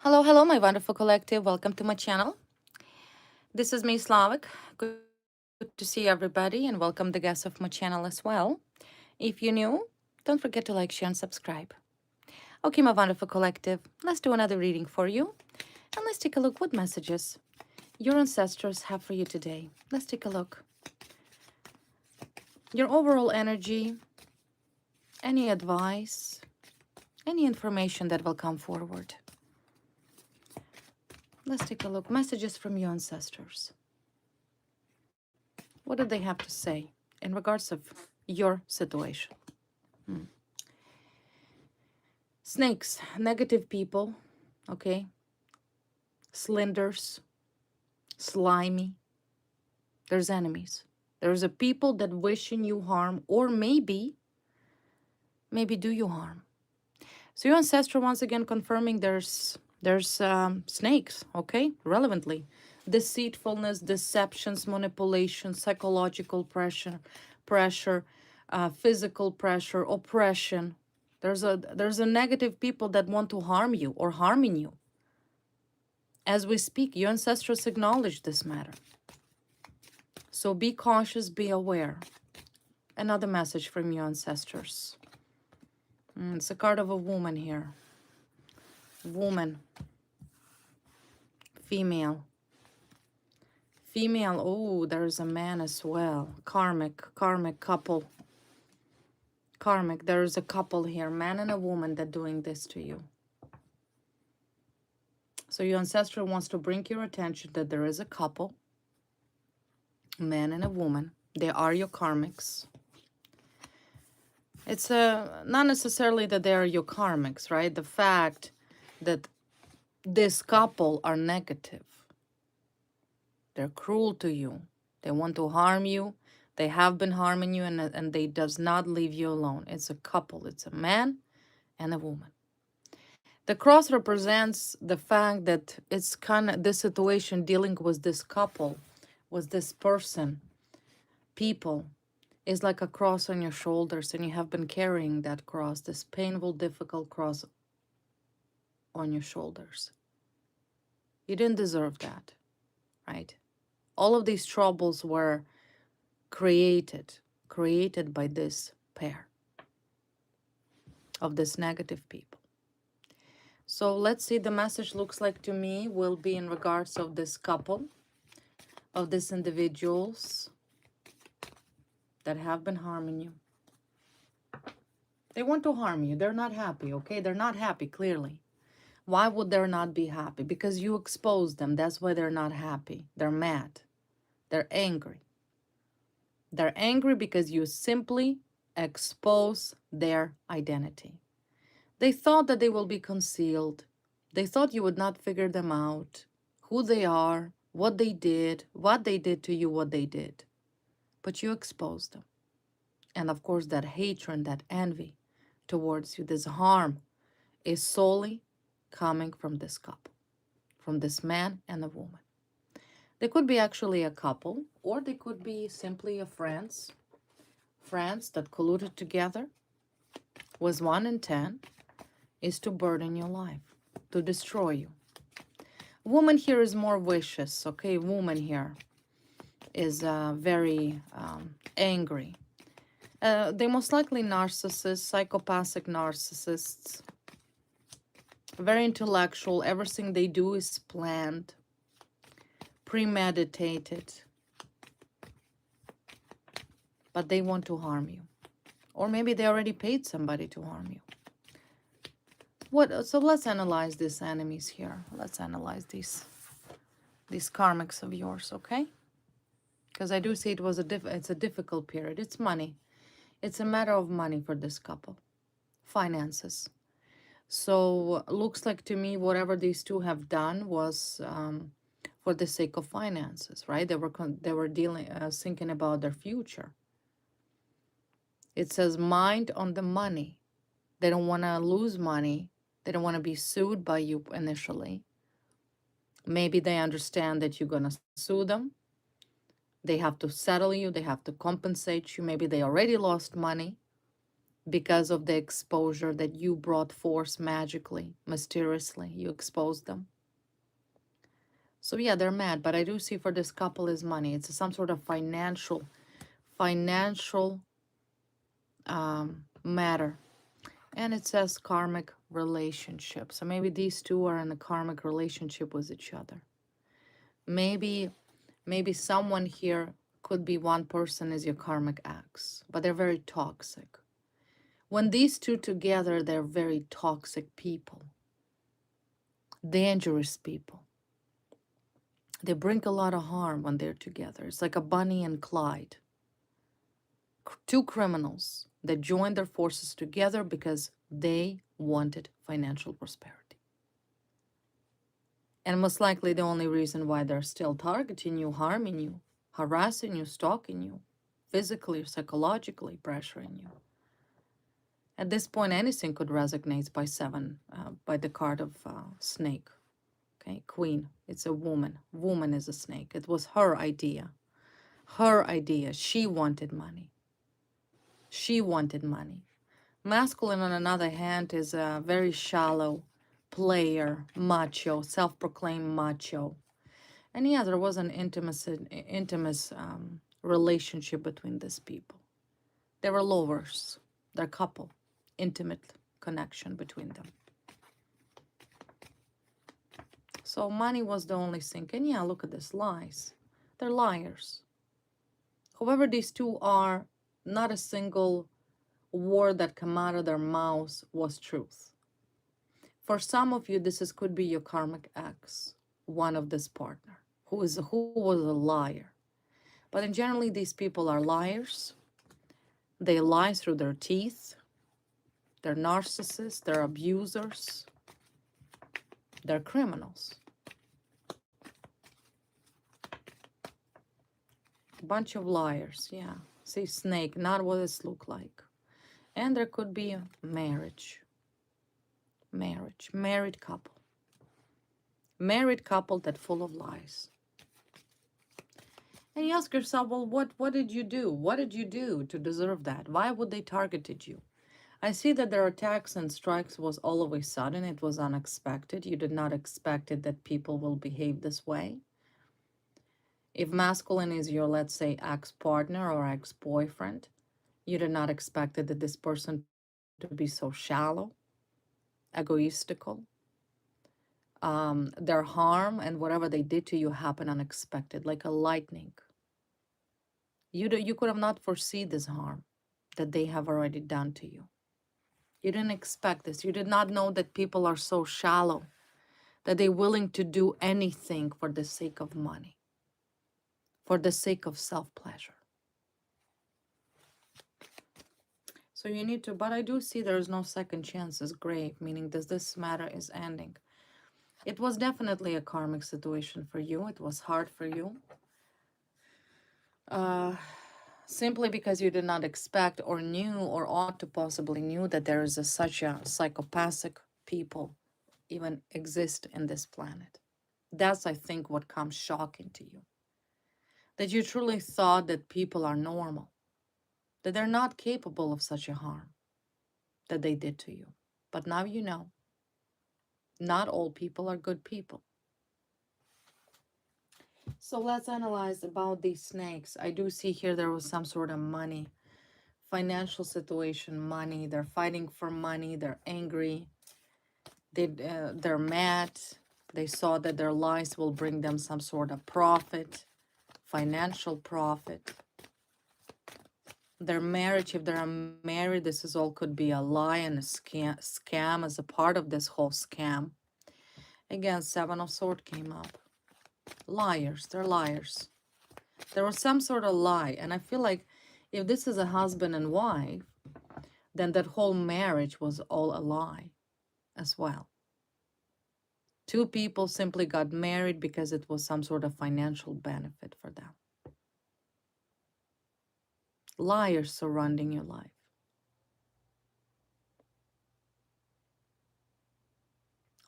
Hello, hello, my wonderful collective. Welcome to my channel. This is me, Slavik. Good to see everybody, and welcome the guests of my channel as well. If you're new, don't forget to like, share, and subscribe. Okay, my wonderful collective, let's do another reading for you, and let's take a look what messages your ancestors have for you today. Let's take a look. Your overall energy, any advice, any information that will come forward. Let's take a look. Messages from your ancestors. What do they have to say in regards of your situation? Snakes, negative people, okay? Slenders, slimy. There's enemies. There's a people that wishing you harm, or maybe do you harm. So your ancestor once again confirming there's snakes, okay? Relevantly, deceitfulness, deceptions, manipulation, psychological pressure, physical pressure, oppression. There's a negative people that want to harm you or harming you. As we speak, your ancestors acknowledge this matter. So be cautious, be aware. Another message from your ancestors. It's a card of a woman here. Woman, female. Female, oh, there's a man as well. Karmic couple. Karmic, there's a couple here, man and a woman that doing this to you. So your ancestor wants to bring your attention that there is a couple, a man and a woman. They are your karmics. It's not necessarily that they are your karmics, right? The fact that this couple are negative. They're cruel to you. They want to harm you. They have been harming you, and they does not leave you alone. It's a couple. It's a man and a woman. The cross represents the fact that it's kind of this situation dealing with this couple, with this person, people, is like a cross on your shoulders, and you have been carrying that cross, this painful, difficult cross on your shoulders. You didn't deserve that, right? All of these troubles were created by this pair of this negative people. So let's see, the message looks like to me will be in regards of this couple, of these individuals that have been harming you. They want to harm you. They're not happy, okay? They're not happy, clearly. Why would they not be happy? Because you exposed them. That's why they're not happy. They're mad. They're angry. They're angry because you simply expose their identity. They thought that they will be concealed. They thought you would not figure them out, who they are, what they did to you, what they did. But you exposed them. And of course, that hatred, that envy towards you, this harm is solely coming from this couple, from this man and a woman. They could be actually a couple, or they could be simply a friends that colluded together with one intent is to burden your life, to destroy you. Woman here is more vicious, okay? Woman here is very angry. They most likely narcissists, psychopathic narcissists, very intellectual. Everything they do is planned, premeditated, but they want to harm you. Or maybe they already paid somebody to harm you. So let's analyze these enemies here. Let's analyze these karmics of yours, okay? Because I do see it's a difficult period. It's money. It's a matter of money for this couple. Finances. So looks like to me whatever these two have done was for the sake of finances, right? They were thinking about their future. It says mind on the money. They don't want to lose money. They don't want to be sued by you initially. Maybe they understand that you're going to sue them. They have to settle you. They have to compensate you. Maybe they already lost money. because of the exposure that you brought forth magically, mysteriously. You exposed them. So yeah, they're mad, but I do see for this couple is money. It's some sort of financial matter. And it says karmic relationship. So maybe these two are in a karmic relationship with each other. Maybe someone here could be one person is your karmic ex, but they're very toxic. When these two together, they're very toxic people, dangerous people. They bring a lot of harm when they're together. It's like a Bonnie and Clyde, two criminals that joined their forces together because they wanted financial prosperity. And most likely the only reason why they're still targeting you, harming you, harassing you, stalking you, physically, psychologically pressuring you. At this point, anything could resonate by seven, by the card of snake. Okay, queen, it's a woman. Woman is a snake. It was her idea. Her idea. She wanted money. She wanted money. Masculine, on another hand, is a very shallow player, macho, self-proclaimed macho. And yeah, there was an intimate relationship between these people. They were lovers, they're couple, intimate connection between them. So money was the only thing. And yeah, look at this, lies. They're liars. Whoever these two are, not a single word that come out of their mouths was truth. For some of you, could be your karmic ex, one of this partner, who was a liar. But in generally, these people are liars. They lie through their teeth. They're narcissists. They're abusers. They're criminals. Bunch of liars, yeah. See, snake, not what it look like. And there could be a marriage. Married couple. Married couple that full of lies. And you ask yourself, well, what did you do? What did you do to deserve that? Why would they targeted you? I see that their attacks and strikes was all of a sudden. It was unexpected. You did not expect it that people will behave this way. If masculine is your, let's say, ex-partner or ex-boyfriend, you did not expect it that this person to be so shallow, egoistical. Their harm and whatever they did to you happened unexpected, like a lightning. You could have not foreseen this harm that they have already done to you. You didn't expect this. You did not know that people are so shallow that they're willing to do anything for the sake of money, for the sake of self-pleasure. So you need to, but I do see there is no second chances, grave, meaning this matter is ending. It was definitely a karmic situation for you. It was hard for you. Simply because you did not expect or knew or ought to possibly knew that there is such a psychopathic people even exist in this planet. That's, I think, what comes shocking to you. That you truly thought that people are normal, that they're not capable of such a harm that they did to you. But now you know, not all people are good people. So let's analyze about these snakes. I do see here there was some sort of money, financial situation, money. They're fighting for money. They're angry. They're mad. They saw that their lies will bring them some sort of profit, financial profit. Their marriage, if they're married, this is all could be a lie and a scam as a part of this whole scam. Again, Seven of Swords came up. Liars, they're liars. There was some sort of lie, and I feel like if this is a husband and wife, then that whole marriage was all a lie as well. Two people simply got married because it was some sort of financial benefit for them. Liars surrounding your life.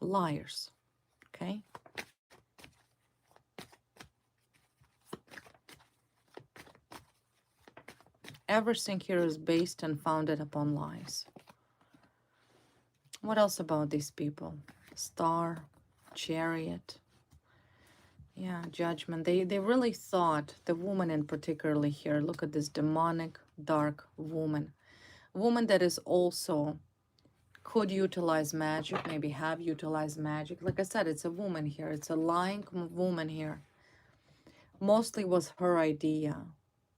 Liars, okay? Everything here is based and founded upon lies. What else about these people? Star, Chariot. Yeah, Judgment. They really thought, the woman in particularly here, look at this demonic, dark woman. Woman that is also could utilize magic, maybe have utilized magic. Like I said, it's a woman here. It's a lying woman here. Mostly was her idea.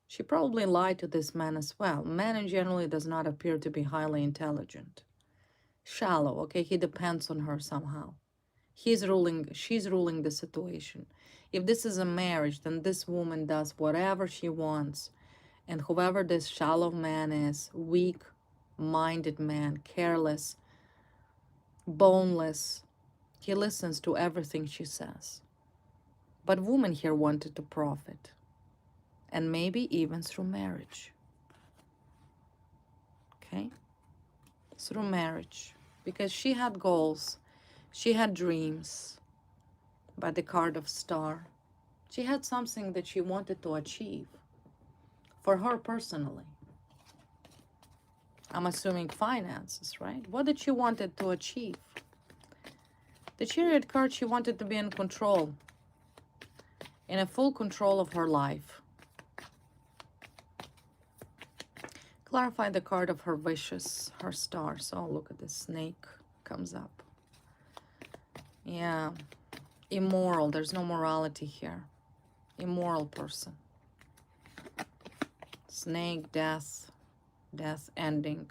She probably lied to this man as well. Man generally does not appear to be highly intelligent. Shallow, okay? He depends on her somehow. She's ruling the situation. If this is a marriage, then this woman does whatever she wants. And whoever this shallow man is, weak-minded man, careless, boneless, he listens to everything she says. But woman here wanted to profit. And maybe even through marriage. Okay? Through marriage. Because she had goals. She had dreams. By the card of Star. She had something that she wanted to achieve. For her personally. I'm assuming finances, right? What did she wanted to achieve? The Chariot card, she wanted to be in control. In a full control of her life. Clarify the card of her wishes, her stars. Oh, look at this snake comes up. Yeah. Immoral. There's no morality here. Immoral person. Snake, death. Death, ending.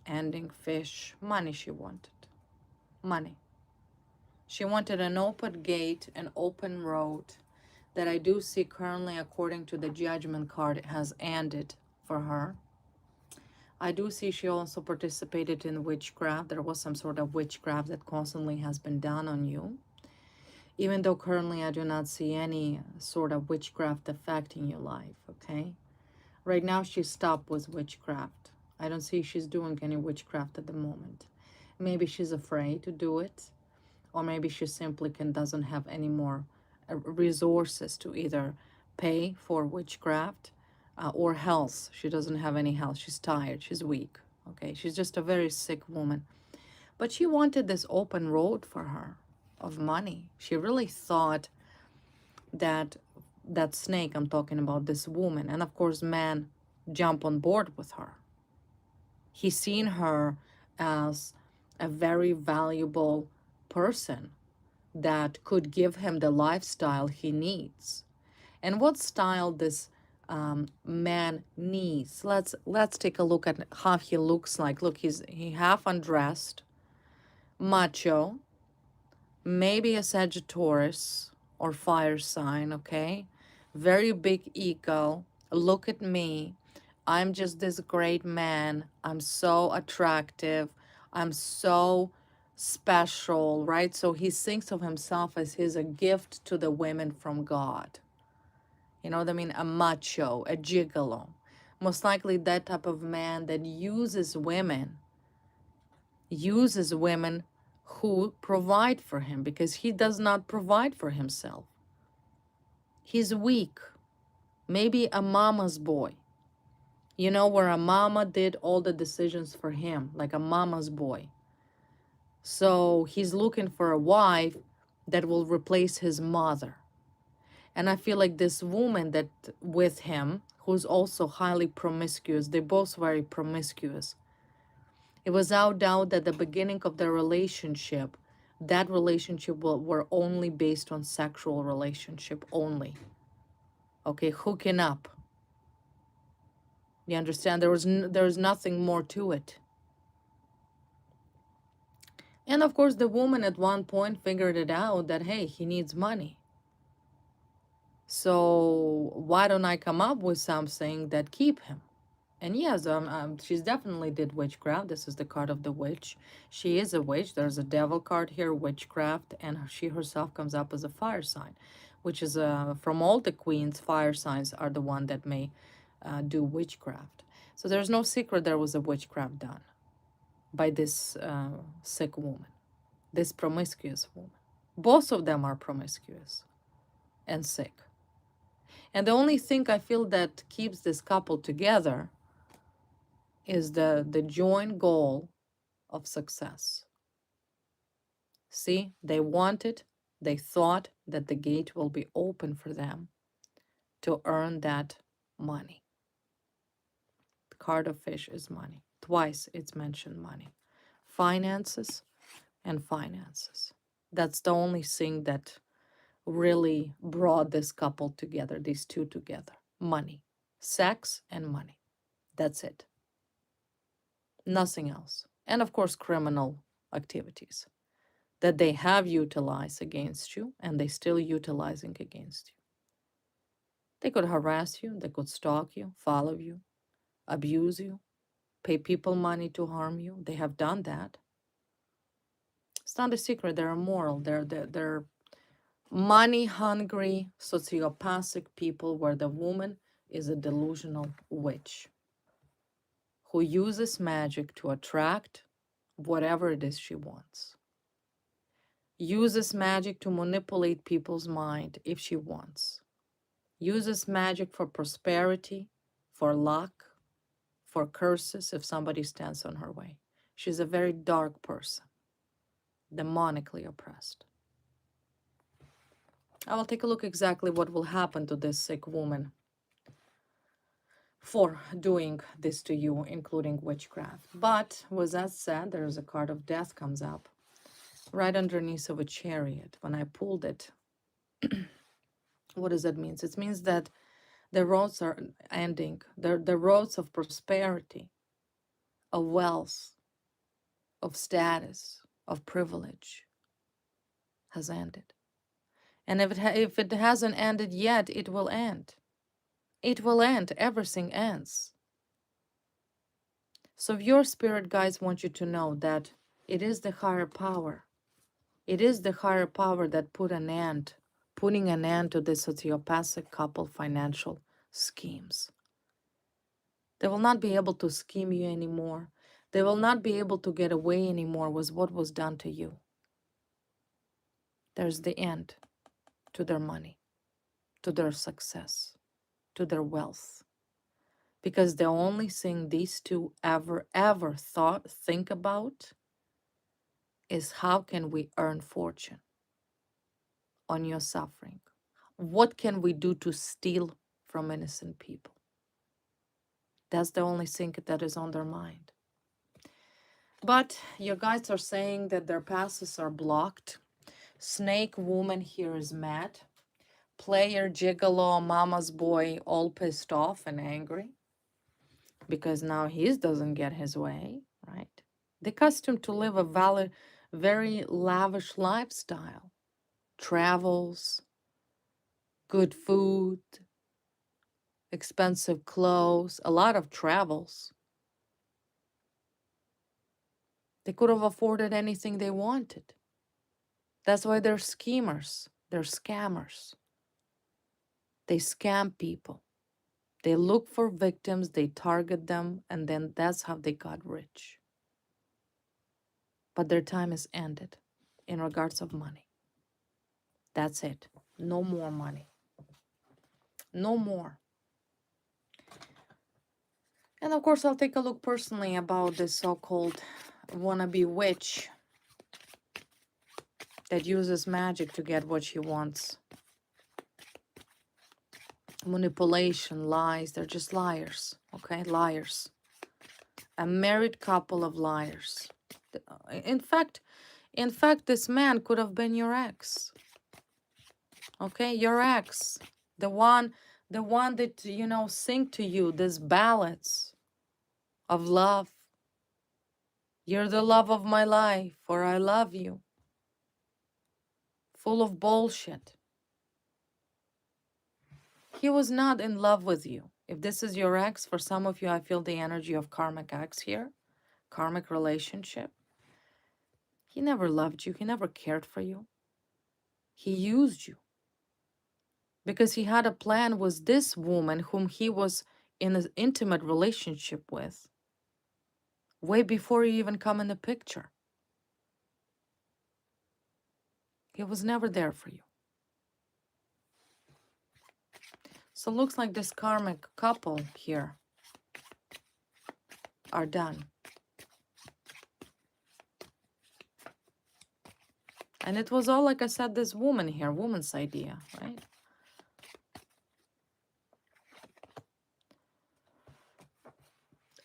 Ending, fish. Money she wanted. Money. She wanted an open gate, an open road that I do see currently, according to the Judgment card, has ended for her. I do see she also participated in witchcraft. There was some sort of witchcraft that constantly has been done on you. Even though currently I do not see any sort of witchcraft affecting your life, okay? Right now she's stopped with witchcraft. I don't see she's doing any witchcraft at the moment. Maybe she's afraid to do it. Or maybe she simply doesn't have any more resources to either pay for witchcraft or health. She doesn't have any health. She's tired. She's weak. Okay, she's just a very sick woman. But she wanted this open road for her of money. She really thought that that snake I'm talking about, this woman, and of course man jump on board with her. He's seen her as a very valuable person that could give him the lifestyle he needs. And what style this man needs? Let's take a look at how he looks like. Look, he half undressed, macho, maybe a Sagittarius or fire sign, okay? Very big ego. Look at me. I'm just this great man. I'm so attractive. I'm so special, right? So he thinks of himself as he's a gift to the women from God. You know what I mean? A macho, a gigolo. Most likely that type of man that uses women who provide for him, because he does not provide for himself. He's weak. Maybe a mama's boy. You know, where a mama did all the decisions for him, like a mama's boy. So he's looking for a wife that will replace his mother. And I feel like this woman that with him, who's also highly promiscuous, they're both very promiscuous. It was without doubt that the beginning of their relationship, that relationship were only based on sexual relationship only. Okay, hooking up. You understand? There was nothing more to it. And of course, the woman at one point figured it out that, hey, he needs money. So why don't I come up with something that keep him? And yes, she's definitely did witchcraft. This is the card of the witch. She is a witch. There's a devil card here, witchcraft, and she herself comes up as a fire sign, which is from all the queens, fire signs are the one that may do witchcraft. So there's no secret there was a witchcraft done by this sick woman, this promiscuous woman. Both of them are promiscuous and sick. And the only thing I feel that keeps this couple together is the joint goal of success. See, they wanted, they thought that the gate will be open for them to earn that money. The card of fish is money. Twice it's mentioned money. Finances and finances. That's the only thing that really brought this couple together, these two together. Money, sex, and money. That's it. Nothing else. And of course, criminal activities that they have utilized against you and they still utilizing against you. They could harass you, they could stalk you, follow you, abuse you, pay people money to harm you. They have done that. It's not a secret. They're immoral. They're money hungry, sociopathic people where the woman is a delusional witch who uses magic to attract whatever it is she wants. Uses magic to manipulate people's mind if she wants. Uses magic for prosperity, for luck, for curses if somebody stands on her way. She's a very dark person, demonically oppressed. I will take a look exactly what will happen to this sick woman for doing this to you, including witchcraft. But with that said, there's a card of death comes up right underneath of a chariot. When I pulled it, what does that mean? It means that the roads are ending. The roads of prosperity, of wealth, of status, of privilege has ended. And if it hasn't ended yet, it will end. It will end. Everything ends. So your spirit guides want you to know that it is the higher power. It is the higher power that putting an end to the sociopathic couple financial schemes. They will not be able to scheme you anymore. They will not be able to get away anymore with what was done to you. There's the end to their money, to their success, to their wealth. Because the only thing these two ever think about is how can we earn fortune on your suffering? What can we do to steal from innocent people? That's the only thing that is on their mind. But your guides are saying that their passes are blocked. Snake woman here is mad. Player, gigolo, mama's boy, all pissed off and angry because now he doesn't get his way, right? They're accustomed to live a very lavish lifestyle. Travels, good food, expensive clothes, a lot of travels. They could have afforded anything they wanted. That's why they're schemers, they're scammers. They scam people. They look for victims, they target them, and then that's how they got rich. But their time is ended in regards of money. That's it. No more money. No more. And of course, I'll take a look personally about this so-called wannabe witch that uses magic to get what she wants. Manipulation, lies, they're just liars, okay? Liars. A married couple of liars. In fact, this man could have been your ex. Okay, your ex. The one that, sing to you these ballads of love. You're the love of my life, or I love you. Full of bullshit. He was not in love with you. If this is your ex, for some of you, I feel the energy of karmic ex here. Karmic relationship. He never loved you. He never cared for you. He used you. Because he had a plan with this woman whom he was in an intimate relationship with way before you even come in the picture. He was never there for you. So it looks like this karmic couple here are done. And it was all, like I said, this woman here, woman's idea, right?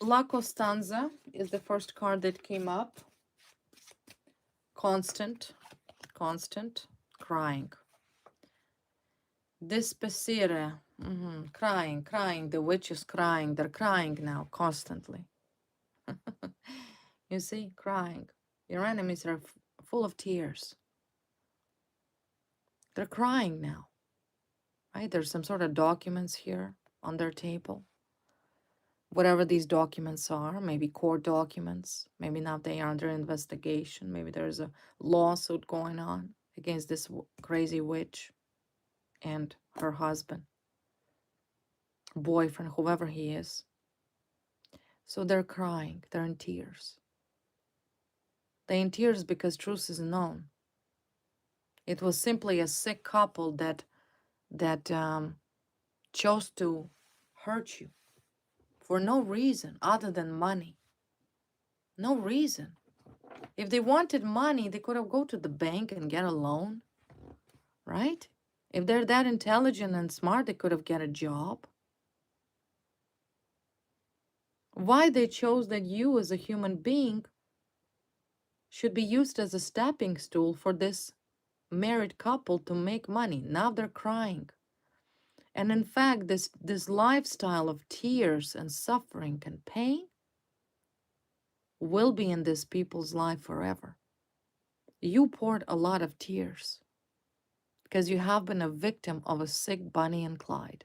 La Costanza is the first card that came up. Constant, constant, crying. Despacire, crying, crying. The witch is crying. They're crying now, constantly. You see, crying. Your enemies are full of tears. They're crying now, right? There's some sort of documents here on their table. Whatever these documents are, maybe court documents, maybe now they are under investigation, maybe there's a lawsuit going on against this crazy witch and her husband, boyfriend, whoever he is. So they're crying, they're in tears. They're in tears because truth is known. It was simply a sick couple that chose to hurt you for no reason other than money. No reason. If they wanted money, they could have go to the bank and get a loan, right? If they're that intelligent and smart, they could have get a job. Why they chose that you as a human being should be used as a stepping stool for this married couple to make money. Now they're crying. And in fact, this lifestyle of tears and suffering and pain will be in this people's life forever. You poured a lot of tears because you have been a victim of a sick Bonnie and Clyde.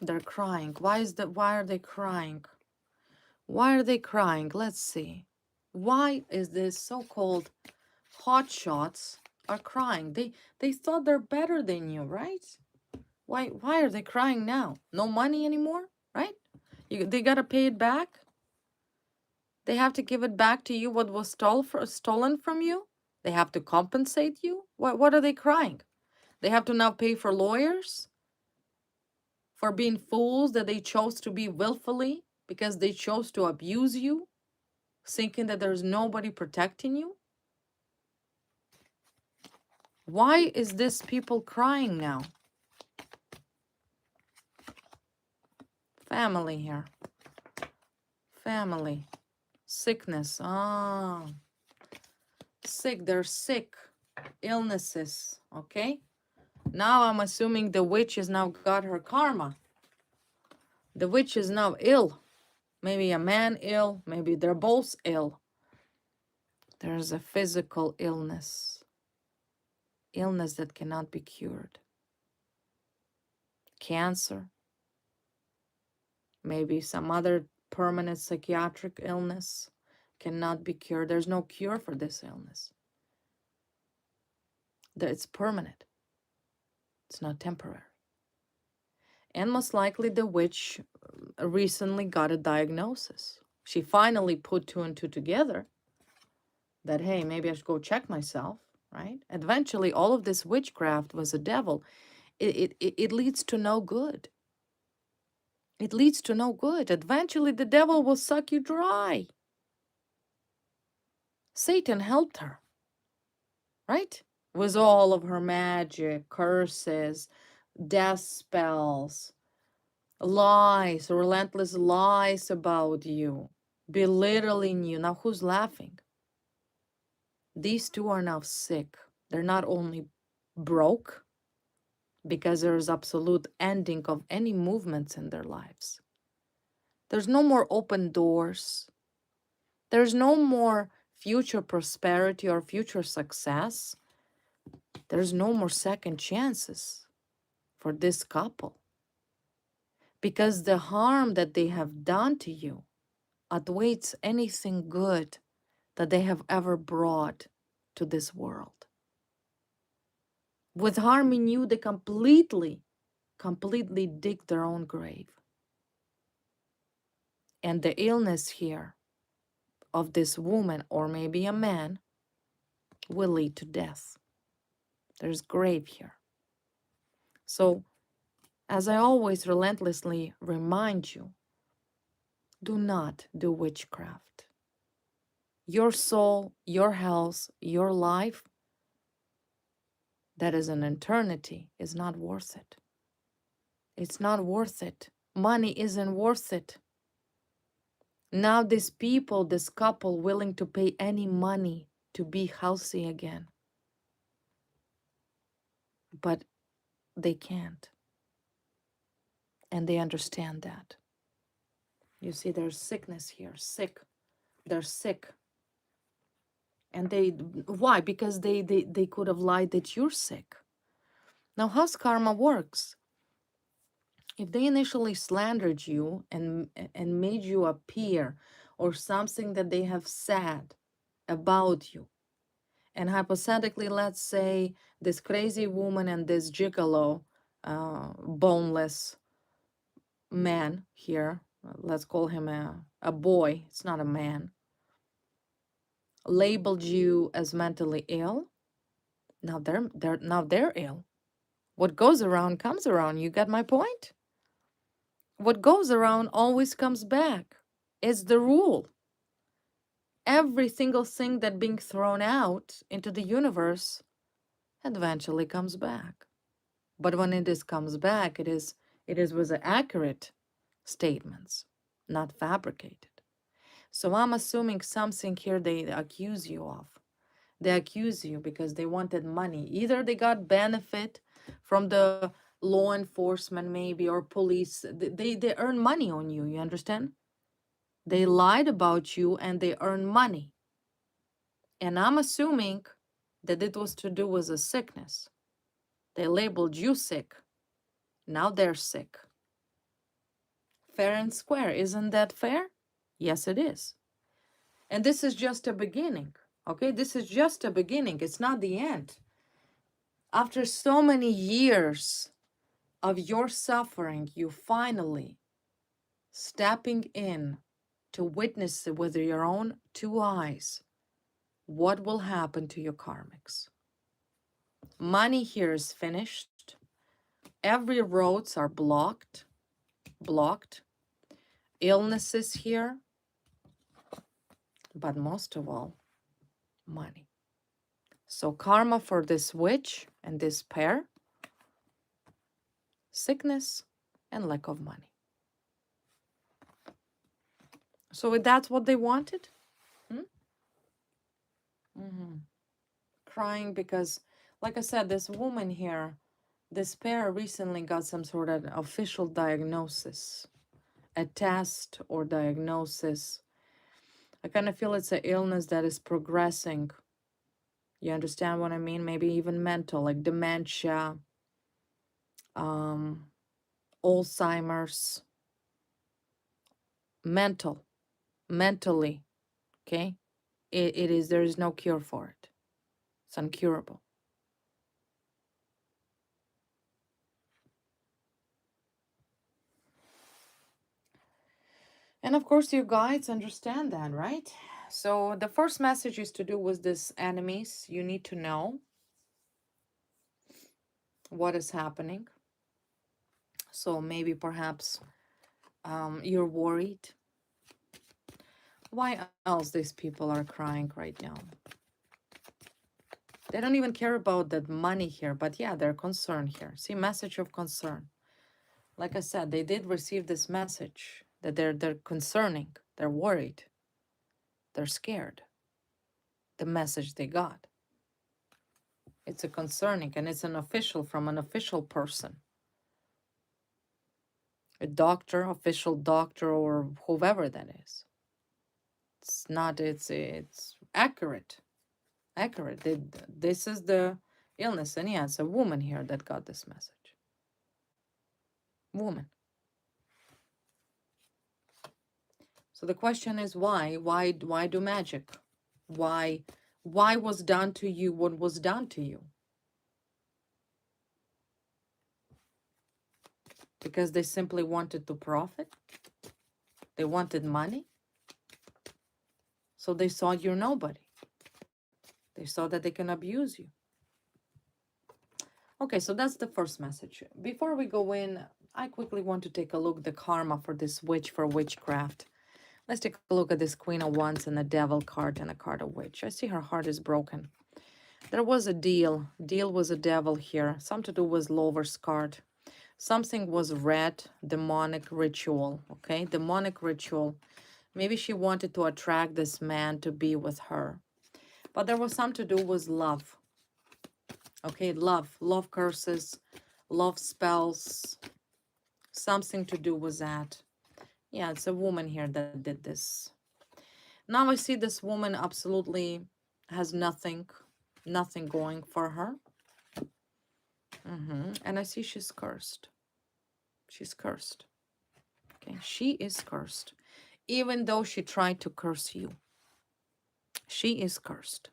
They're crying. Why are they crying? Why are they crying? Let's see. Why is this so-called hotshots are crying? They thought they're better than you, right? Why are they crying now? No money anymore, right? They gotta pay it back. They have to give it back to you what was stolen from you. They have to compensate you. What are they crying? They have to now pay for lawyers for being fools that they chose to be willfully because they chose to abuse you, thinking that there's nobody protecting you. Why is this people crying now? Family here. Family. Sickness. Ah. Sick. They're sick. Illnesses. Okay. Now I'm assuming the witch has now got her karma. The witch is now ill. Maybe a man ill. Maybe they're both ill. There's a physical illness. Illness that cannot be cured. Cancer. Maybe some other permanent psychiatric illness cannot be cured. There's no cure for this illness. It's permanent. It's not temporary. And most likely the witch recently got a diagnosis. She finally put two and two together that, hey, maybe I should go check myself, right? Eventually, all of this witchcraft was a devil. It leads to no good. It leads to no good. Eventually, the devil will suck you dry. Satan helped her, right? With all of her magic, curses, death spells, lies, relentless lies about you, belittling you. Now, who's laughing? These two are now sick. They're not only broke because there is absolute ending of any movements in their lives. There's no more open doors. There's no more future prosperity or future success. There's no more second chances for this couple because the harm that they have done to you outweighs anything good that they have ever brought to this world. With harming you, they completely dig their own grave. And the illness here of this woman, or maybe a man, will lead to death. There's grave here. So, as I always relentlessly remind you, do not do witchcraft. Your soul, your health, your life, that is an eternity, is not worth it. It's not worth it. Money isn't worth it. Now, these people, this couple, willing to pay any money to be healthy again, but they can't. And they understand that. You see, there's sickness here, sick. They're sick. And why? Because they could have lied that you're sick. Now, how's karma works? If they initially slandered you and made you appear, or something that they have said about you, and hypothetically, let's say this crazy woman and this gigolo, boneless man here, let's call him a boy, it's not a man, labeled you as mentally ill. Now they're ill. What goes around comes around. You got my point? What goes around always comes back. It's the rule. Every single thing that being thrown out into the universe eventually comes back. But when comes back, it is with accurate statements, not fabricated. So I'm assuming something here they accuse you of. They accuse you because they wanted money. Either they got benefit from the law enforcement, maybe, or police. They earn money on you, you understand? They lied about you and they earn money. And I'm assuming that it was to do with a sickness. They labeled you sick. Now they're sick. Fair and square. Isn't that fair? Yes, it is. And this is just a beginning. Okay, this is just a beginning. It's not the end. After so many years of your suffering, you finally stepping in to witness with your own two eyes what will happen to your karmics. Money here is finished. Every roads are blocked. Illnesses here, but most of all, money. So karma for this witch and this pair, sickness and lack of money. So that's what they wanted? Crying because, like I said, this woman here, this pair recently got some sort of official diagnosis, a test or diagnosis. I kind of feel it's an illness that is progressing. You understand what I mean? Maybe even mental, like dementia, Alzheimer's, mentally, okay? It is, there is no cure for it. It's uncurable. And of course, you guides understand that, right? So the first message is to do with this enemies. You need to know what is happening. So maybe perhaps you're worried. Why else these people are crying right now? They don't even care about that money here, but yeah, they're concerned here. See, message of concern. Like I said, they did receive this message that they're concerning, they're worried, they're scared. The message they got. It's a concerning, and it's an official from an official person. A doctor, official doctor, or whoever that is. It's not, it's accurate. Accurate. This is the illness. And yeah, it's a woman here that got this message. Woman. So the question is why? Why do magic? Why was done to you what was done to you? Because they simply wanted to profit? They wanted money? So they saw you're nobody. They saw that they can abuse you. Okay, so that's the first message. Before we go in, I quickly want to take a look the karma for this witch for witchcraft. Let's take a look at this Queen of Wands and the Devil card and a card of Witch. I see her heart is broken. There was a deal. Deal was a devil here. Something to do with Lover's card. Something was red, demonic ritual, okay? Demonic ritual. Maybe she wanted to attract this man to be with her. But there was something to do with love, okay? Love. Love curses, love spells. Something to do with that. Yeah, it's a woman here that did this. Now I see this woman absolutely has nothing going for her. And I see she's cursed. She's cursed. Okay, she is cursed. Even though she tried to curse you, she is cursed.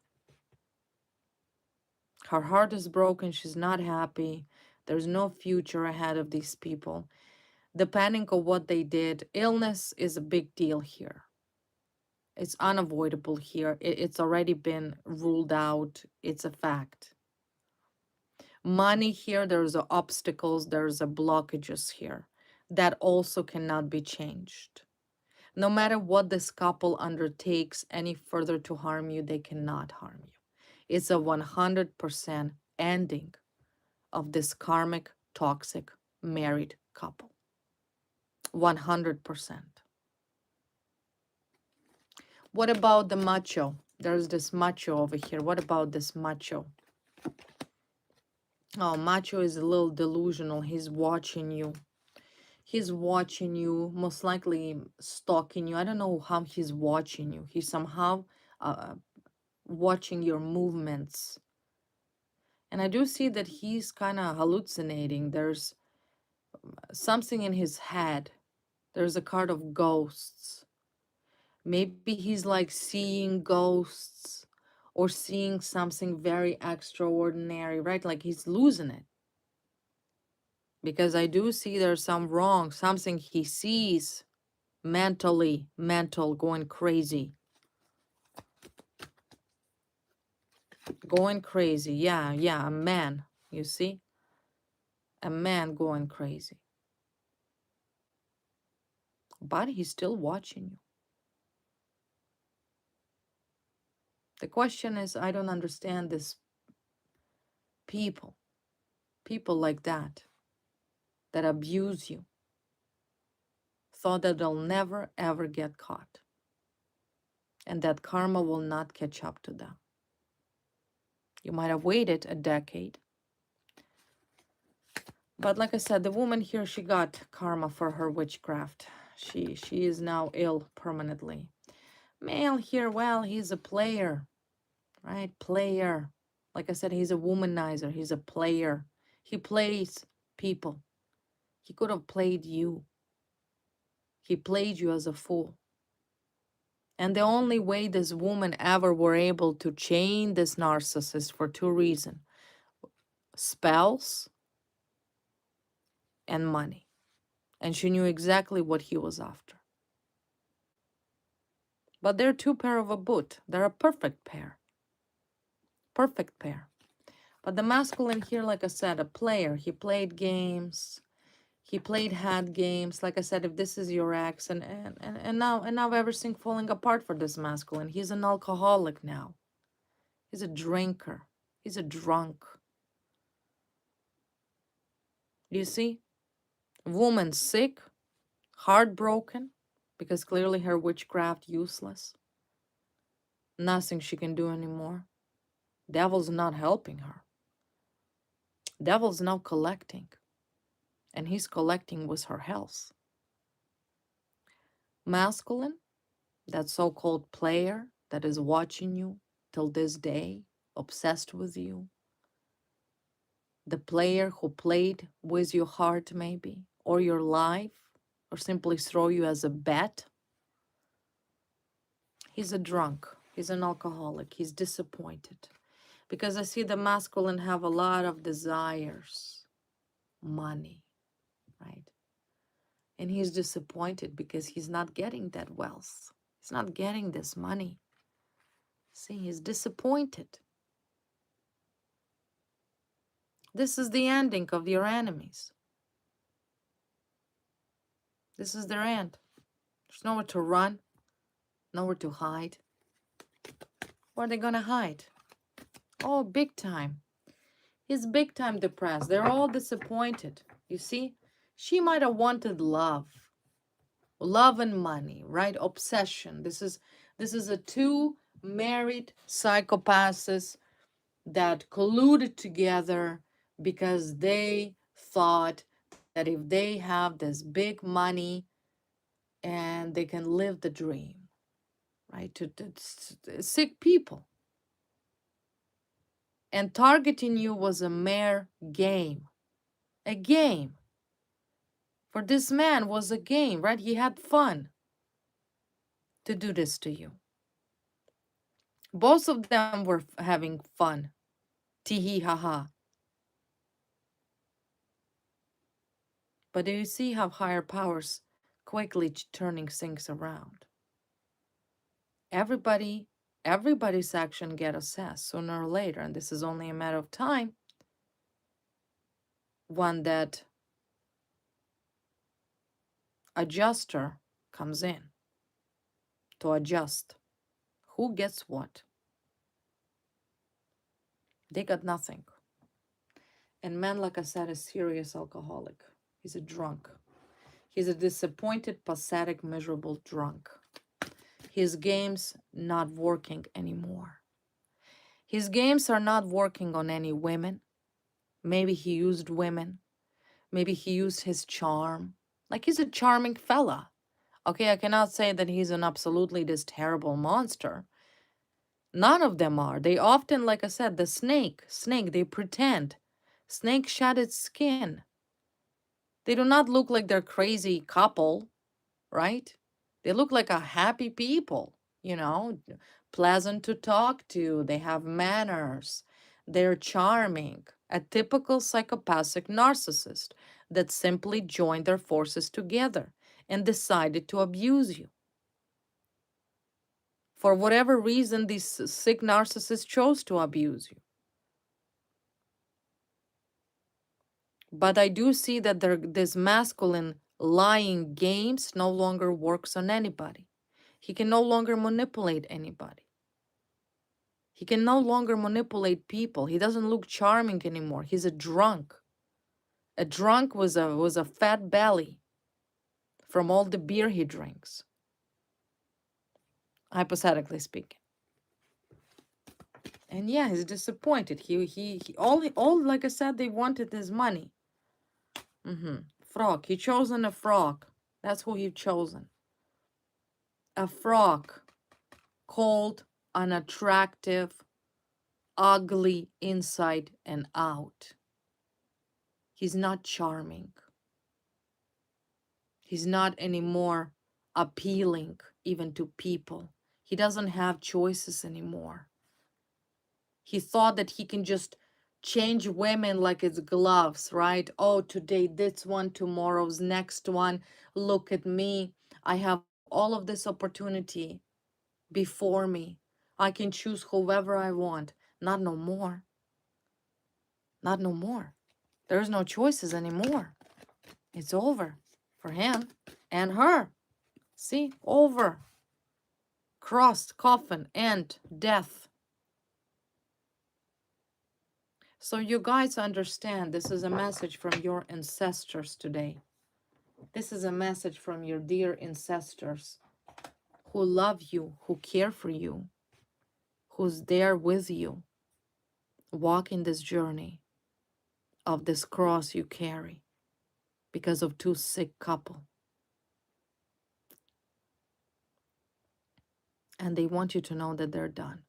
Her heart is broken. She's not happy. There's no future ahead of these people. Depending on what they did, illness is a big deal here. It's unavoidable here. It's already been ruled out. It's a fact. Money here, there's obstacles, there's blockages here that also cannot be changed. No matter what this couple undertakes any further to harm you, they cannot harm you. It's a 100% ending of this karmic, toxic, married couple. 100%. What about the macho? There's this macho over here. What about this macho? Oh, macho is a little delusional. He's watching you. He's watching you, most likely stalking you. I don't know how he's watching you. He's somehow watching your movements. And I do see that he's kind of hallucinating. There's something in his head. There's a card of ghosts. Maybe he's like seeing ghosts or seeing something very extraordinary, right? Like he's losing it. Because I do see there's some wrong, something he sees mental, going crazy. Going crazy. Yeah, a man, you see? A man going crazy. But he's still watching you. The question is, I don't understand this people like that abuse you, thought that they'll never ever get caught and that karma will not catch up to them. You might have waited a decade, but like I said, the woman here, she got karma for her witchcraft. She is now ill permanently. Male here, well, he's a player, right? Player. Like I said, he's a womanizer. He's a player. He plays people. He could have played you. He played you as a fool. And the only way this woman ever were able to chain this narcissist for two reasons: spells and money. And she knew exactly what he was after. But they're two pair of a boot. They're a perfect pair. Perfect pair. But the masculine here, like I said, a player. He played games. He played had games. Like I said, if this is your ex, and now everything falling apart for this masculine. He's an alcoholic now. He's a drinker. He's a drunk. You see? Woman sick, heartbroken, because clearly her witchcraft useless. Nothing she can do anymore. Devil's not helping her. Devil's now collecting. And he's collecting with her health. Masculine, that so-called player that is watching you till this day, obsessed with you. The player who played with your heart maybe, or your life, or simply throw you as a bet. He's a drunk. He's an alcoholic. He's disappointed. Because I see the masculine have a lot of desires. Money, right? And he's disappointed because he's not getting that wealth. He's not getting this money. See, he's disappointed. This is the ending of your enemies. This is their end. There's nowhere to run, nowhere to hide. Where are they gonna hide? Oh, big time. He's big time depressed. They're all disappointed. You see? She might have wanted love. Love and money, right? Obsession. This is a two married psychopaths that colluded together because they thought that if they have this big money and they can live the dream, right? To sick people. And targeting you was a mere game. A game. For this man was a game, right? He had fun to do this to you. Both of them were having fun. Tee hee ha ha. But do you see how higher powers quickly turning things around? Everybody's action get assessed sooner or later, and this is only a matter of time when that adjuster comes in to adjust who gets what. They got nothing. And man, like I said, is serious alcoholic. He's a drunk. He's a disappointed, pathetic, miserable drunk. His games not working anymore. His games are not working on any women. Maybe he used women. Maybe he used his charm. Like, he's a charming fella. Okay, I cannot say that he's an absolutely this terrible monster. None of them are. They often, like I said, the snake, they pretend. Snake shed its skin. They do not look like they're crazy couple, right? They look like a happy people, pleasant to talk to. They have manners. They're charming. A typical psychopathic narcissist that simply joined their forces together and decided to abuse you. For whatever reason, these sick narcissists chose to abuse you. But I do see that this masculine lying games no longer works on anybody. He can no longer manipulate anybody. He can no longer manipulate people. He doesn't look charming anymore. He's a drunk. A drunk was a fat belly from all the beer he drinks, hypothetically speaking. And yeah, he's disappointed. He all like I said, they wanted his money. Frog. He chosen a frog. That's who he chosen. A frog, cold, unattractive, ugly inside and out. He's not charming. He's not anymore appealing even to people. He doesn't have choices anymore. He thought that he can just change women like it's gloves, right? Oh, today this one, tomorrow's next one. Look at me. I have all of this opportunity before me. I can choose whoever I want. Not no more. Not no more. There's no choices anymore. It's over for him and her. See, over. Crossed, coffin, end, death. So you guys understand, this is a message from your ancestors today. This is a message from your dear ancestors who love you, who care for you, who's there with you, walking this journey of this cross you carry because of two sick couple. And they want you to know that they're done.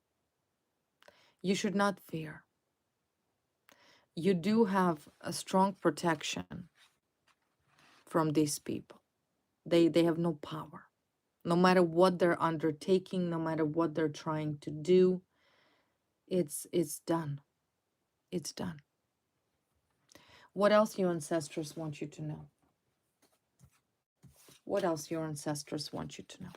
You should not fear. You do have a strong protection from these people. They have no power. No matter what they're undertaking, no matter what they're trying to do, it's done. It's done. What else your ancestors want you to know? What else your ancestors want you to know?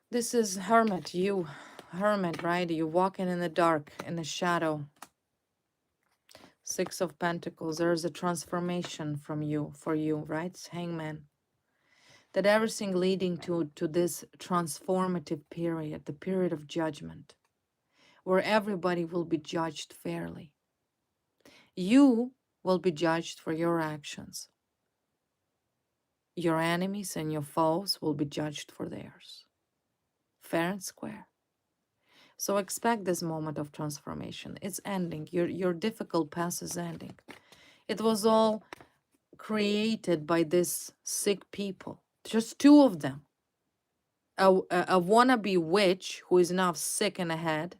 This is Hermit, you Hermit, right? You're walking in the dark, in the shadow. Six of Pentacles. There's a transformation from you, for you, right? It's Hangman. That everything leading to this transformative period, the period of judgment, where everybody will be judged fairly. You will be judged for your actions. Your enemies and your foes will be judged for theirs. Fair and square. So expect this moment of transformation. It's ending. Your difficult past is ending. It was all created by these sick people. Just two of them. A wannabe witch who is now sick in the head,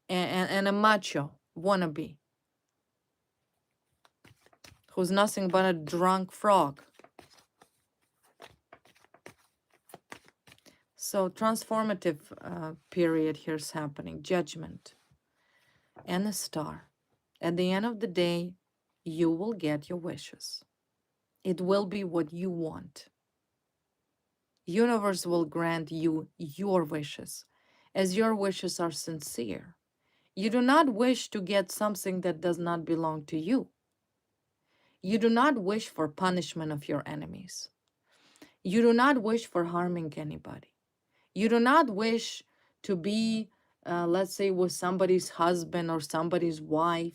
and a macho wannabe who's nothing but a drunk frog. So transformative period here's happening. Judgment and a star. At the end of the day, you will get your wishes. It will be what you want. Universe will grant you your wishes, as your wishes are sincere. You do not wish to get something that does not belong to you. You do not wish for punishment of your enemies. You do not wish for harming anybody. You do not wish to be, let's say, with somebody's husband or somebody's wife.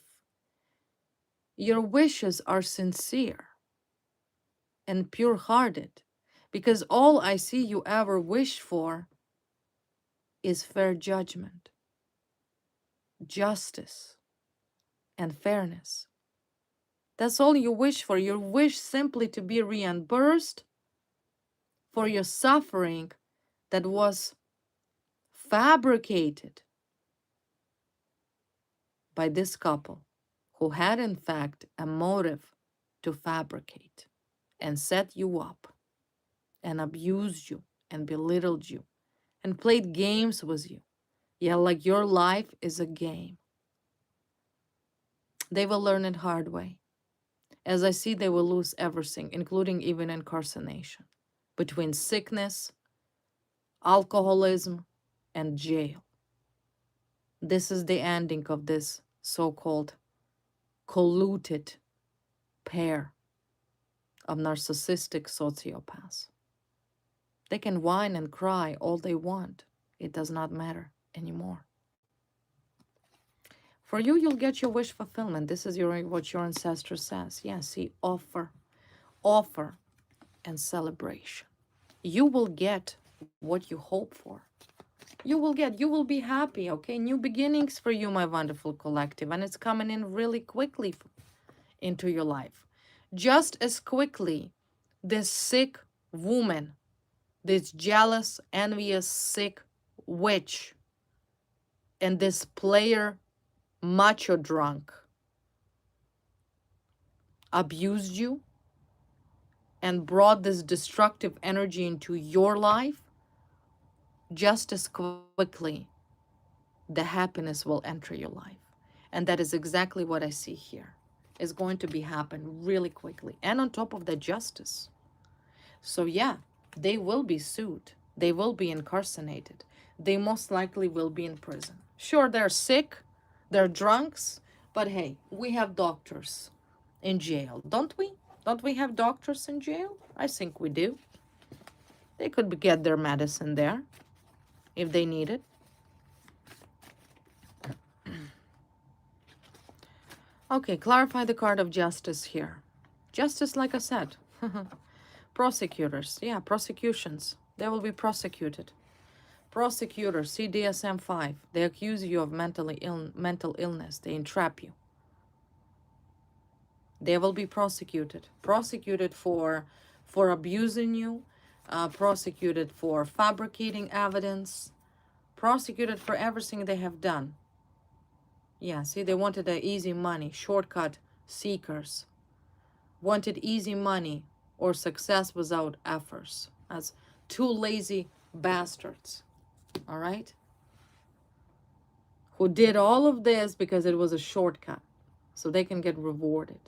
Your wishes are sincere and pure-hearted, because all I see you ever wish for is fair judgment, justice, and fairness. That's all you wish for. You wish simply to be reimbursed for your suffering that was fabricated by this couple who had, in fact, a motive to fabricate and set you up and abused you and belittled you and played games with you. Yeah, like your life is a game. They will learn it hard way. As I see, they will lose everything, including even incarceration, between sickness, alcoholism, and jail. This is the ending of this so-called colluded pair of narcissistic sociopaths. They can whine and cry all they want. It does not matter anymore. For you, you'll get your wish fulfillment. This is what your ancestor says. Yeah, see, offer, and celebration. You will get what you hope for. You will be happy, okay? New beginnings for you, my wonderful collective. And it's coming in really quickly into your life. Just as quickly, this sick woman, this jealous, envious, sick witch, and this player macho drunk abused you and brought this destructive energy into your life, just as quickly the happiness will enter your life. And that is exactly what I see here. It's going to be happen really quickly. And on top of the justice. So yeah, they will be sued. They will be incarcerated. They most likely will be in prison. Sure, they're sick, they're drunks, but hey, we have doctors in jail, don't we? Don't we have doctors in jail? I think we do. They could get their medicine there if they need it. Okay, clarify the card of justice here. Justice, like I said. Prosecutors, yeah, prosecutions. They will be prosecuted. Prosecutors, see DSM-5. They accuse you of mental illness. They entrap you. They will be prosecuted. Prosecuted for abusing you. Prosecuted for fabricating evidence. Prosecuted for everything they have done. Yeah, see, they wanted the easy money, shortcut seekers. Wanted easy money or success without efforts. As two lazy bastards, all right? Who did all of this because it was a shortcut, so they can get rewarded.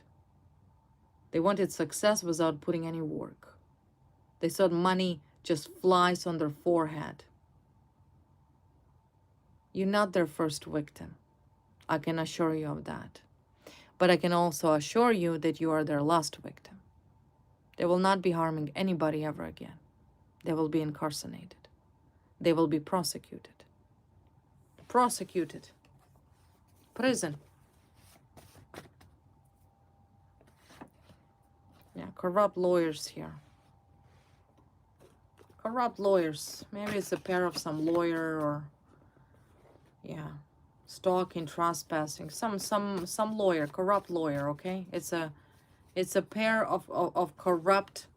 They wanted success without putting any work. They thought money just flies on their forehead. You're not their first victim. I can assure you of that. But I can also assure you that you are their last victim. They will not be harming anybody ever again. They will be incarcerated. They will be prosecuted. Prosecuted. Prison. Yeah, corrupt lawyers here. Corrupt lawyers. Maybe it's a pair of some lawyer or, yeah, stalking, trespassing. Some lawyer, corrupt lawyer, okay? It's a pair of corrupt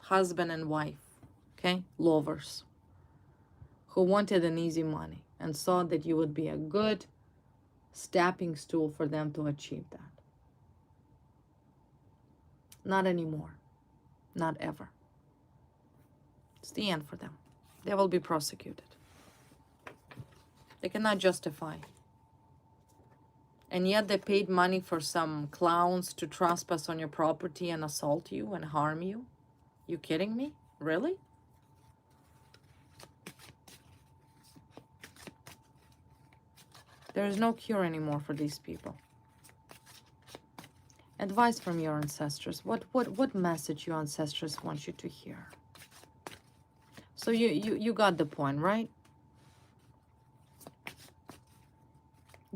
husband and wife, okay? Lovers who wanted an easy money and saw that you would be a good stepping stool for them to achieve that. Not anymore. Not ever. It's the end for them. They will be prosecuted. They cannot justify. And yet they paid money for some clowns to trespass on your property and assault you and harm you. You kidding me? Really? There is no cure anymore for these people. Advice from your ancestors. What message your ancestors want you to hear? So you got the point, right?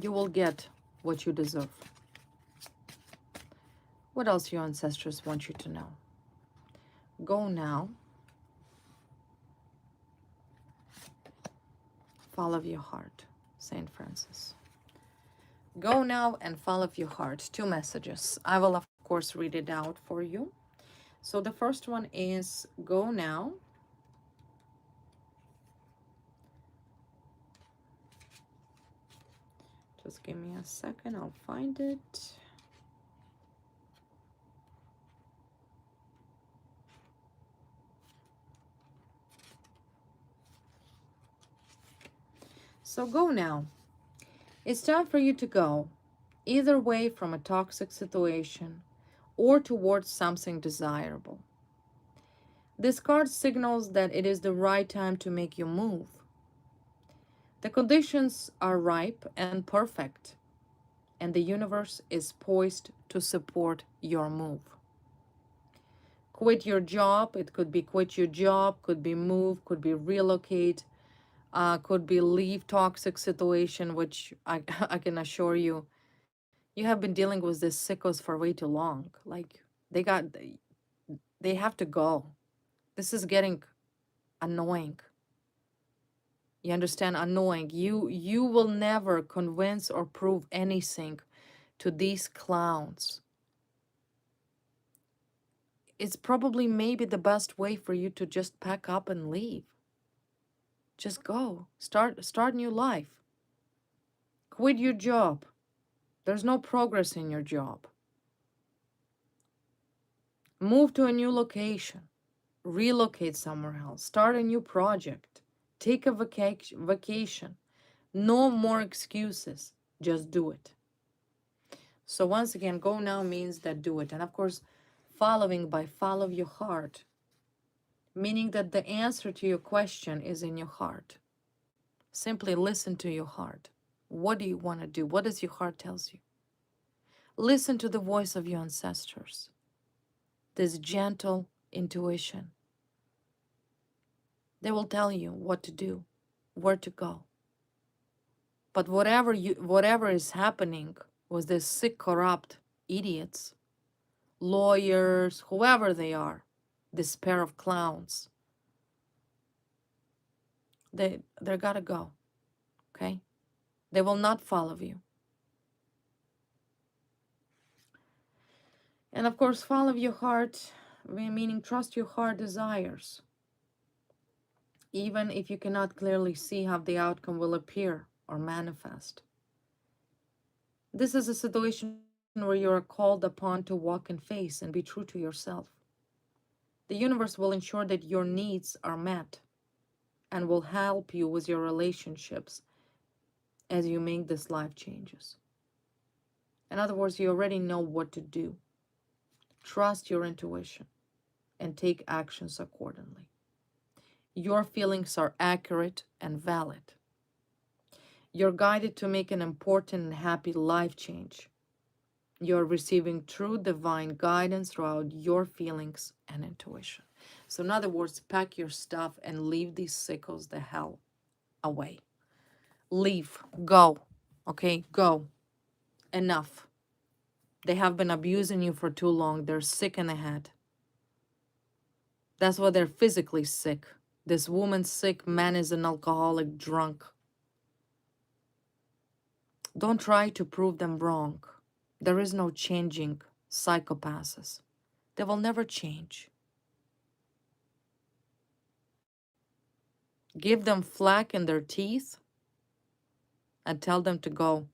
You will get what you deserve. What else your ancestors want you to know? Go now. Follow your heart, Saint Francis. Go now and follow your heart. 2 messages. I will, of course, read it out for you. So the first one is go now. Just give me a second. I'll find it. So go now. It's time for you to go, either way from a toxic situation or towards something desirable. This card signals that it is the right time to make your move. The conditions are ripe and perfect, and the universe is poised to support your move. Quit your job. It could be quit your job, could be move, could be relocate, could be leave toxic situation, which I can assure you, you have been dealing with this sickos for way too long. Like they have to go. This is getting annoying. You understand? Annoying. You will never convince or prove anything to these clowns. It's probably maybe the best way for you to just pack up and leave. Just go. Start new life. Quit your job. There's no progress in your job. Move to a new location. Relocate somewhere else. Start a new project. Take a vacation. No more excuses. Just do it. So once again, go now means that do it. And of course, follow your heart, meaning that the answer to your question is in your heart. Simply listen to your heart. What do you want to do? What does your heart tells you? Listen to the voice of your ancestors. This gentle intuition. They will tell you what to do, where to go. But whatever is happening with these sick, corrupt idiots, lawyers, whoever they are, this pair of clowns, they're gotta go. Okay? They will not follow you. And of course, follow your heart, meaning trust your heart desires. Even if you cannot clearly see how the outcome will appear or manifest. This is a situation where you are called upon to walk in faith and be true to yourself. The universe will ensure that your needs are met and will help you with your relationships as you make these life changes. In other words, you already know what to do. Trust your intuition and take actions accordingly. Your feelings are accurate and valid. You're guided to make an important and happy life change. You're receiving true divine guidance throughout your feelings and intuition. So, in other words, pack your stuff and leave these sickles the hell away. Leave. Go. Okay? Go. Enough. They have been abusing you for too long. They're sick in the head. That's why they're physically sick. This woman's sick, man is an alcoholic drunk. Don't try to prove them wrong. There is no changing psychopaths. They will never change. Give them flack in their teeth and tell them to go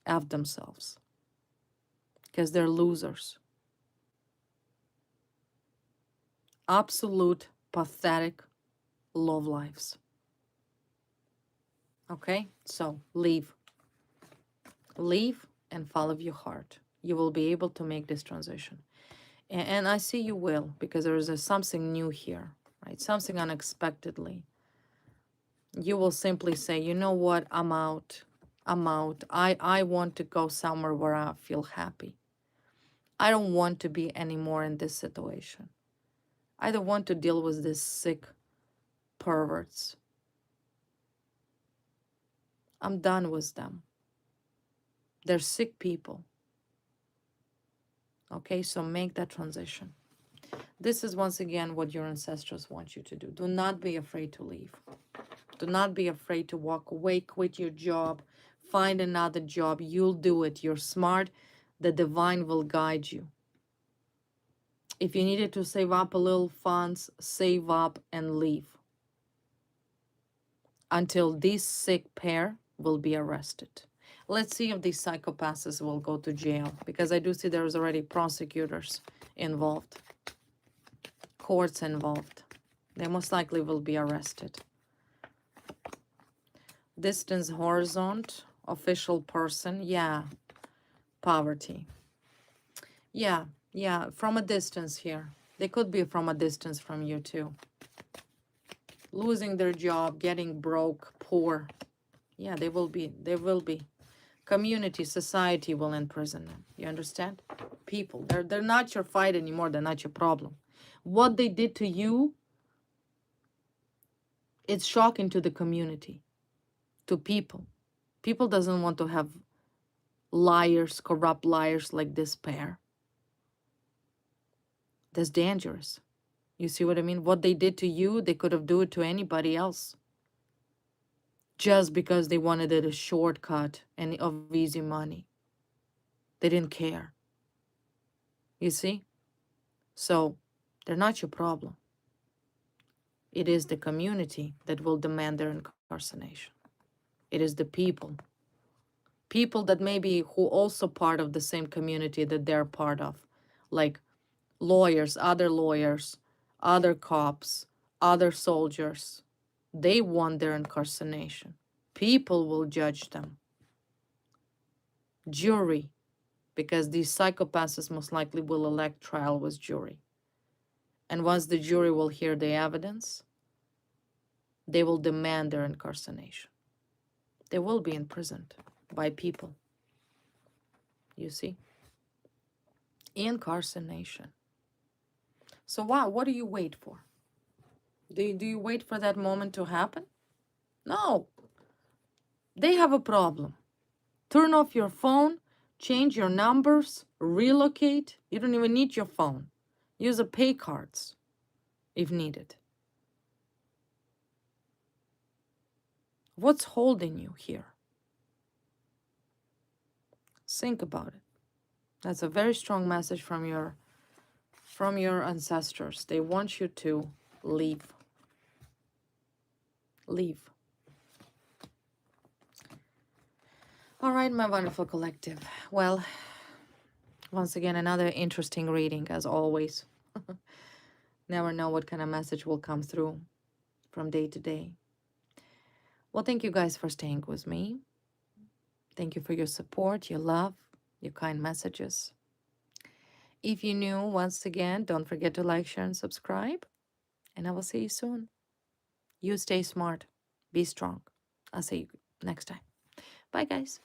F themselves because they're losers. Absolute pathetic love lives. Okay? So leave. Leave and follow your heart. You will be able to make this transition. And I see you will, because there is something new here, right? Something unexpectedly. You will simply say, you know what, I'm out. I'm out. I want to go somewhere where I feel happy. I don't want to be anymore in this situation. I don't want to deal with these sick perverts. I'm done with them. They're sick people. Okay, so make that transition. This is once again what your ancestors want you to do. Do not be afraid to leave. Do not be afraid to walk away, quit your job, find another job. You'll do it. You're smart. The divine will guide you. If you needed to save up a little funds, save up and leave until this sick pair will be arrested. Let's see if these psychopaths will go to jail, because I do see there's already prosecutors involved, courts involved. They most likely will be arrested. Distance horizon, official person, yeah, poverty. Yeah, from a distance here. They could be from a distance from you too. Losing their job, getting broke, poor. Yeah, they will be. Community, society will imprison them. You understand? People, they're not your fight anymore. They're not your problem. What they did to you, it's shocking to the community, to people. People doesn't want to have liars, corrupt liars like this pair. That's dangerous. You see what I mean? What they did to you, they could have done it to anybody else. Just because they wanted it a shortcut and of easy money. They didn't care. You see? So they're not your problem. It is the community that will demand their incarceration. It is the people. People that maybe who also part of the same community that they're part of. Like lawyers, other cops, other soldiers. They want their incarceration. People will judge them. Jury, because these psychopaths most likely will elect trial with jury. And once the jury will hear the evidence, they will demand their incarceration. They will be imprisoned by people. You see? Incarceration. So what do you wait for? Do you wait for that moment to happen? No. They have a problem. Turn off your phone, change your numbers, relocate. You don't even need your phone. Use a pay cards if needed. What's holding you here? Think about it. That's a very strong message from your ancestors. They want you to leave. Leave. All right, my wonderful collective. Well, once again, another interesting reading, as always. Never know what kind of message will come through from day to day. Well, thank you guys for staying with me. Thank you for your support, your love, your kind messages. If you're new, once again, don't forget to like, share, and subscribe. And I will see you soon. You stay smart. Be strong. I'll see you next time. Bye, guys.